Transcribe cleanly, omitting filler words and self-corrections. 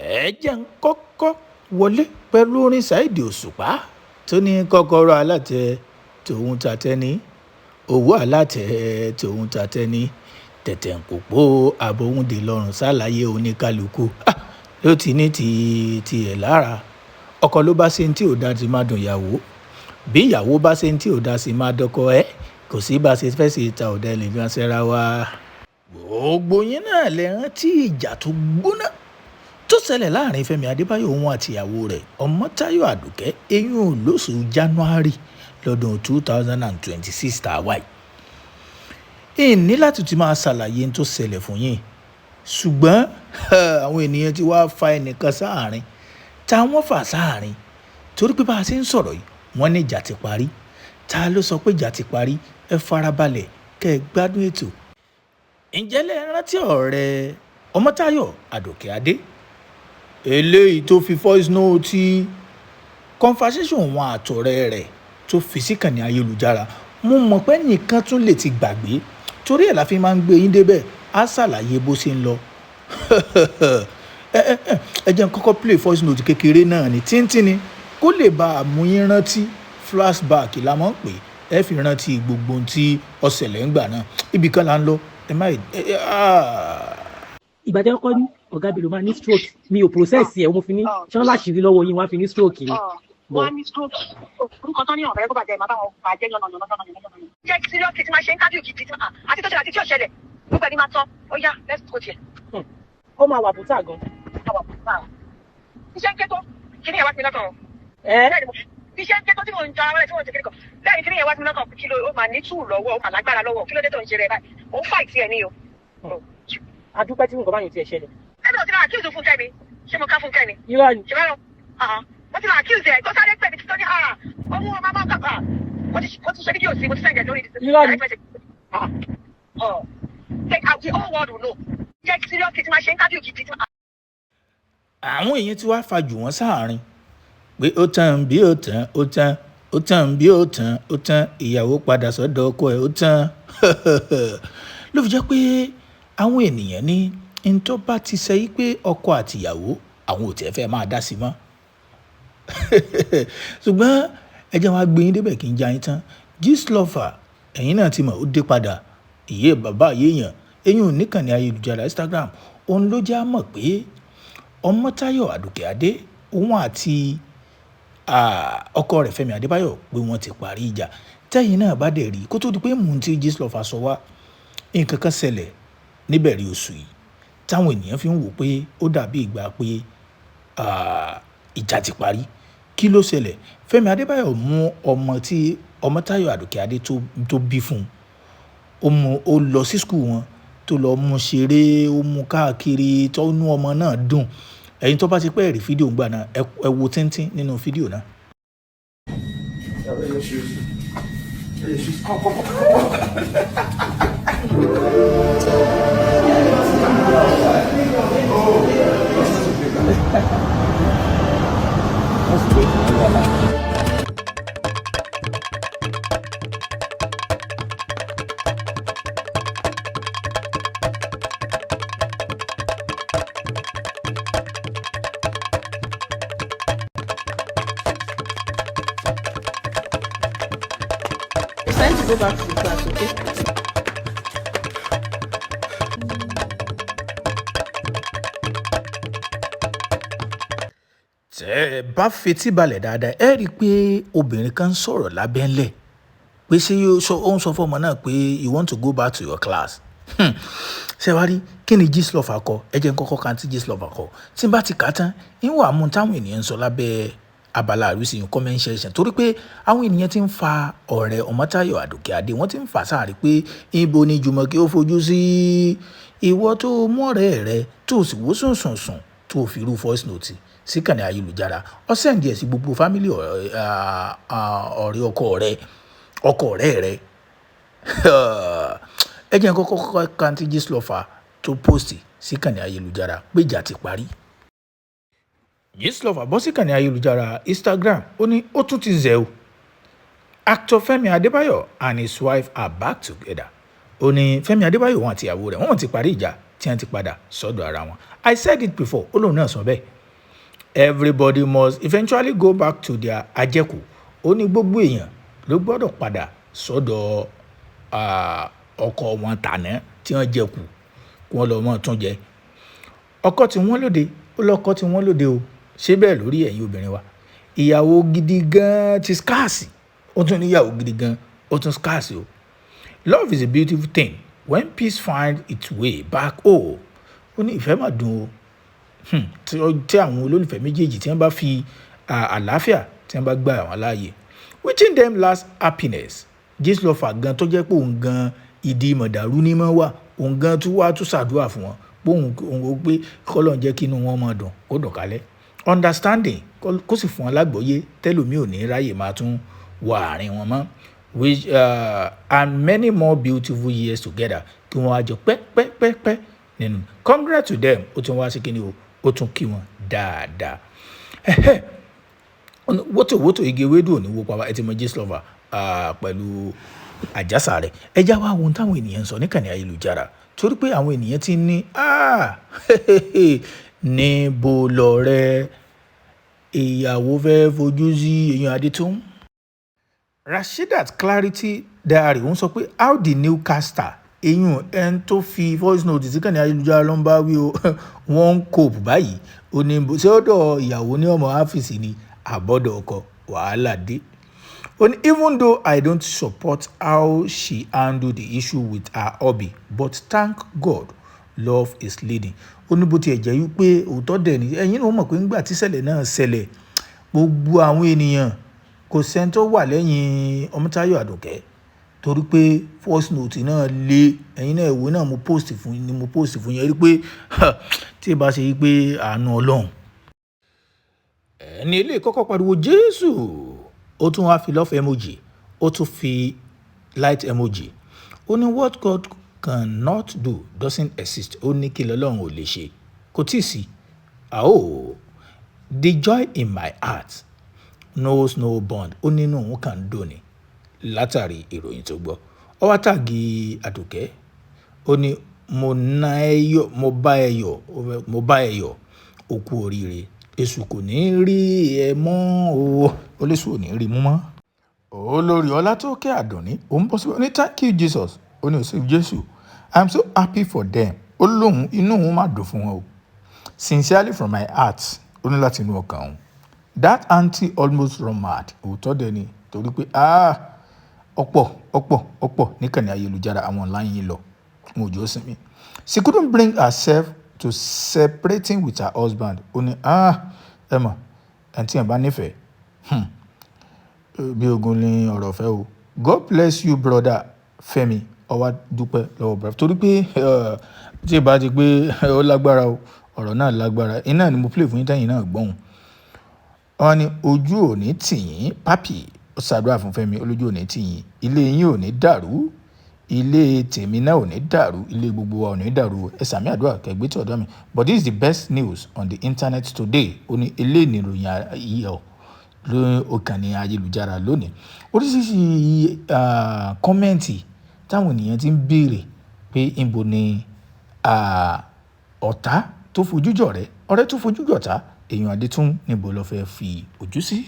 ẹ jẹ́ ń kọ́kọ́ wọlé pẹ̀lú orin Saheed Òṣùpá tó ní kọ́kọ́rọ́ alátẹ tòun tàtẹ́ ní owó alátẹ tòun tàtẹ́ ní tẹ̀tẹ̀ ń pòpò àbòhùndé lọ́rùn ṣàlàyé oníkálukú ló ti ní tiẹ̀ lára. Ọkọ ló bá ṣe tí ò dá ti máa dùn ìyàwó, bí ìyàwó bá ṣe tí ò dá sí máa dọ́kọ ẹ̀, kò sí bá ṣe fẹ́ sí ìta ọ̀dà ilé fi ṣẹ́ra wa. Gbogbo yín náà lè rántí ìjà tó gbóná tó ṣẹlẹ̀ láàrin Fẹ́mi Adebayo òun àti ìyàwó rẹ̀ Ọmọ́táyọ̀ Àdùkẹ́ eyín lóṣù January lọ́dún 2026 tá a wáyé. Ìní láti ti máa ṣàlàyé tó ṣẹlẹ̀ fún yín, ṣùgbọ́n àwọn ènìyàn ti wá fa ẹnìkan sáàrin táwọn fà sáàrin torí pé bá a ṣe ń sọ̀rọ̀ yìí wọ́n ní ìjà ti parí. Ta ló sọ pé ìjà ti parí? Ẹ farabalẹ̀ kẹ́ ẹ gbádùn ètò. Ǹjẹ́ lẹ rántí ọ̀rẹ́ Ọmọ́táyọ̀ Àdùkẹ́ Adé eléyìí tó fi voice note conversation wọn àtọ̀rẹ́ rẹ̀ tó fi síkànnì ayélujára? Mo mọ̀ pé nìkan tún lè ti gbàgbé torí ẹ̀ la fi máa ń gbé yín débẹ̀ á ṣàlàyé bó ṣe ń lọ. ẹ jẹ́ n kọ́kọ́ play voice note kékeré náà ní tíntín ni kó lè bá a mú yín rántí flashback la mọ̀ pé ẹ fi rántí gbogbo ohun tí ó ṣẹlẹ̀ ńgbà náà. Ibì kan là ń lọ ẹ má ìgbà tí wọ́n kọ́ ní ọ̀gá bèlò máa ní stroke mi ò process ẹ̀ mo fi ní ṣán láṣìírí lọ́wọ́ yín wọ́n á fi ní stroke ni. wọ́n á ní stroke orúkọ tán ní ọ̀fẹ́ kó bàjẹ́ máa bá wọn bàjẹ́ yànnà. jẹ́ kí serious kí ti máa ṣe interview gidi àti tó ṣẹlẹ̀ àti tí ò ṣẹlẹ̀ gbogbo ẹni máa tán ó yá let's go there. ó máa wà bùtà gan. iṣẹ́ ń ké tó kí ni ẹ̀ wá sí mi lọ́kàn o. iṣẹ́ ń ké tó tí mò ń jọ ara wọlé tí mò ń ṣe kékeré kan lẹ́yìn kí ni ẹ̀ wá sí mi lọ́kàn kí ló ó máa ní tù lọ́wọ́ ó máa lágbára lọ́wọ́ kí ló dé tó ń ṣe rẹ̀ báyìí òun fight ẹ̀ ní o. adúpẹ́ tí nǹkan báyìí ti ẹ̀ ṣẹlẹ̀. ẹbí ò ti máa accuse Funke ni ṣé mo ká Funke ni. irọ́ ni. ṣe báyọ̀ mo ti máa accuse ẹ̀ tó sáré pẹ̀ mi tó ní ọmọ ọmọ máa ń kàkà mo ti ṣe fídíò sí mo ti sẹ́ǹdẹ̀ lórí irọ́ ni. the whole world will know jẹ́ kí serious kí ti máa ṣe interview gidi. àwọn èèyàn ti wá fajù wọ́n sáàrin pé ó tán bí ó tán ó tán ó tán bí ó tán ó tán ìyàwó padà sọ́dọ̀ ọkọ ẹ̀ ó tán ló fi jẹ́ pé àwọn ènìyàn ní ntọ́ bá ti sẹ́ yí pé ọkọ àtìyàwó àwọn ò tẹ́ fẹ́ máa dá sí mọ́ ṣùgbọ́n ẹ jẹ́ wá gbé yín débẹ̀ kí n já yín tán Gistlover ẹ̀yin náà ti mọ̀ ó dé padà ìyé bàbá yéèyàn eyín ò níkànnì ayélujára Instagram òun ló já mọ̀ pé Ọmọ́táyọ̀ Àdùkẹ́ Adé òun àti ọkọ rẹ̀ Fẹ́mi Adébáyọ̀ pé wọ́n ti parí ìjà tẹ́yìn náà bá dẹ̀ rí kó tó di pé mò ń tí Gistlover sọ wá nǹkan kan ṣẹlẹ̀ níbẹ̀rẹ̀ oṣù yìí táwọn ènìyàn fi ń wò pé ó dàbí ìgbà pé ìjà ti parí. Kí ló ṣẹlẹ̀? Fẹ́mi Adébáyọ̀ mú ọmọ tí Ọmọ́táyọ̀ Àdùkẹ́ Adé tó bí fún un ó lọ sí skul wọn tó lọ mú ṣeré ó mú káàkiri tó nú ọmọ náà dùn. Ẹ̀yin tó bá ti pẹ́ rí fídíò ńgbà náà ẹ wo tíntín nínú fídíò náà. It's time to go back to the class, okay? Tẹ́ ẹ bá fetí balẹ̀ dáadáa ẹ rí i pé obìnrin kan ń sọ̀rọ̀ lábẹ́ńlẹ̀ pé ṣé ó ń sọ fún ọmọ náà pé you want to go back to your class. Ṣé wá rí kí ni Gistlover kọ? Ẹ jẹ́ n kọ́kọ́ kan tí Gistlover kọ tí n bá ti kà á tán ń wà mú táwọn ènìyàn ń sọ lábẹ́ abala àrísí comment section torí pé àwọn ènìyàn ti ń fa ọ̀rẹ́ Ọmọ́táyọ̀ Àdùkẹ́ Adé wọ́n ti ń fà sáàrí pé ibo ni Jùmọ̀kẹ́ ó fojú sí ìwọ tó mú ọ̀rẹ́ rẹ tó sì wò sùnsùnsùn tó fi irú voice note síkànnì ayélujára ó sẹ́ǹdì ẹ̀ sí gbogbo fámílì ọ̀rẹ́ ọkọ ọ̀rẹ́ rẹ. ẹ jẹ́ kọ́kọ́ kan tí Gistlover tó post síkànnì ayélujára pé ìjà ti parí. Gistlover bọ́ síkànnì ayélujára Instagram ó ní ó tún ti zẹ̀ o. Actor Femi Adebayo and his wife are back together. Ó ní Fẹ́mi Adébáyọ̀ wọn àti ìyàwó rẹ̀ wọ́n ti parí ìjà tí wọ́n ti padà sọ́dọ̀ ara wọn. I said it before, ó lóun náà sọ bẹ́ẹ̀. Everybody must eventually go back to their àjẹkù. Ó ní gbogbo èèyàn ló gbọ́dọ̀ padà sọ́dọ̀ ọkọ wọn tàná tí wọ́n jẹ kù kí wọ́n lọ mọ́ tún jẹ. Ọkọ tí wọ́n lóde ó lọ́kọ tí wọ́n lóde o, ṣé bẹ́ẹ̀ lórí ẹ̀yin obìnrin wa. Ìyàwó gidi gan ti scarce, ó tún níyàwó gidi gan ó tún scarce o. Love is a beautiful thing when peace finds its way back home. Ó ní ìfẹ́ mà dùn o. Tí àwọn olólùfẹ́ méjèèjì tí wọ́n bá fi àlàáfíà tí wọ́n bá gbà àwọn láàyè. Wishing them last happiness. Jésù lọ fà gan tó jẹ́ pé òun gan ìdí mọ̀dàrú ní mọ́ wà, òun gan tún wá tún ṣàdúrà fún wọn pé òun ó pé kọ́lọ̀ ń jẹ́ kí inú wọn máa dùn kó dùn kálẹ̀. Understanding kó sì fún wọn lágbọ́yé tẹ́lòmí ò ní ráyè máa tún wọ àárín wọn mọ́. Which and many more beautiful years together kí wọ́n á jọ pẹ́pẹ́pẹ́pẹ́ nínú. Congrats to them. Ó tún wá sí kíni o, ó tún kí wọn dáadáa. Wótò igi ewédú òní wo pàápàá ẹ ti mọ Jésù lọ́fà pẹ̀lú àjàsà rẹ̀. Ẹ já wá ohun táwọn ènìyàn ń sọ níkànnì ayélujára torí pé àwọn ènìyàn ti ní níbo lọ̀rẹ́ ìyàwó fẹ́ fojú sí èèyàn Adétún. Rasheedat Clarity Diary wọ́n sọ pé how the newcaster èèyàn ẹni tó fi voice note sí kànnì ayélujára ló ń bá wí o wọ́n ń cope báyìí ó ní ṣé ọ̀dọ̀ ìyàwó ní ọmọ áfíìsì ni àbọ̀dọ̀ ọkọ wàhálà dé. Even though I don't support how she handled the issue with her hubby, but thank God love is leading. Ó ní bó ti ẹ̀jẹ̀ yí pé òótọ́ dẹ̀ ni ẹ̀yin náà mọ̀ pé ńgbà tí ṣẹlẹ̀ náà ṣẹlẹ̀ gbogbo àwọn ènìyàn kò sẹ́ni tó wà lẹ́yìn Ọmọ́táyọ̀ Àdùkẹ́ torí pé voice note náà lé ẹ̀yin náà ìwé náà mo post fún yẹn rí pé tí ì bá ṣe yí pé àánú Ọlọ́run. Ẹni ilé kọ́kọ́ pariwo Jésù ó tún wá fi love emoji ó tún fi light emoji. Ó ní what God cannot do doesn't exist. Ó ní kí lọ́lọ́run ò lè ṣe kò tí ì sí. The joy in my heart knows no bond. Ó nínú òun kàn ń dùn ni látàrí ìròyìn tó gbọ́. Ó wá tàgì Àdùkẹ́ ó ní mo bá ẹ yọ̀ ó kú oríire. Èṣù kò ní rí ẹ mọ́ o. Ó léṣù ò ní rí mú mọ́. Olórí Ọlátókè Àdùnní ó ń bọ́ sí ní thank you Jesus. Ó ní òsì Jésù. I'm so happy for them. Ó lóhun inú òun máa dùn fún wọn o. Sincerely from my heart. Ó ní láti inú ọkàn òun. That aunty almost run mad. Òótọ́ dẹ̀ ni torí pé ọ̀pọ̀ níkànnì ayélujára àwọn online yìí lọ. Mo jọ sinmi. She couldn't bring herself to separating with her husband. Ó ní ẹ mọ̀ ẹni tí ẹ̀ bá nífẹ̀ẹ́ bí ogun ní ọ̀rọ̀ fẹ́ o. God bless you brother Femi. Ọwá dúpẹ́ lọ́wọ́ brother torí pé tí ì bá ti pé ó lágbára o ọ̀rọ̀ náà lágbára iná ni mo play fún yín tẹ́yìn náà gbọ́hùn. Wọ́n ní ojú ò ní tì yín papi ó ṣàdúrà fún Fẹ́mi olójú ò ní tì yín ilé yín ò ní dàrú ilé tèmi náà ò ní dàrú ilé gbogbo wa ò ní dàrú ẹ sàmì àdúrà kẹgbẹ́ tí ọ̀dọ́ mi. But this is the best news on the internet today. Ó ní ilé ìnìròyìn ayọ̀ lórí ìkànnì ayélujára lónìí. Oríṣiríṣi kọ́mẹ́ǹtì táwọn ènìyàn ti ń béèrè pé ìbò ni ọ̀tá tó fojú jọ̀rẹ́ ọ̀rẹ́ tó fojú jọ̀tá èèyàn Adétún níbo ló fẹ́ fi ojú sí.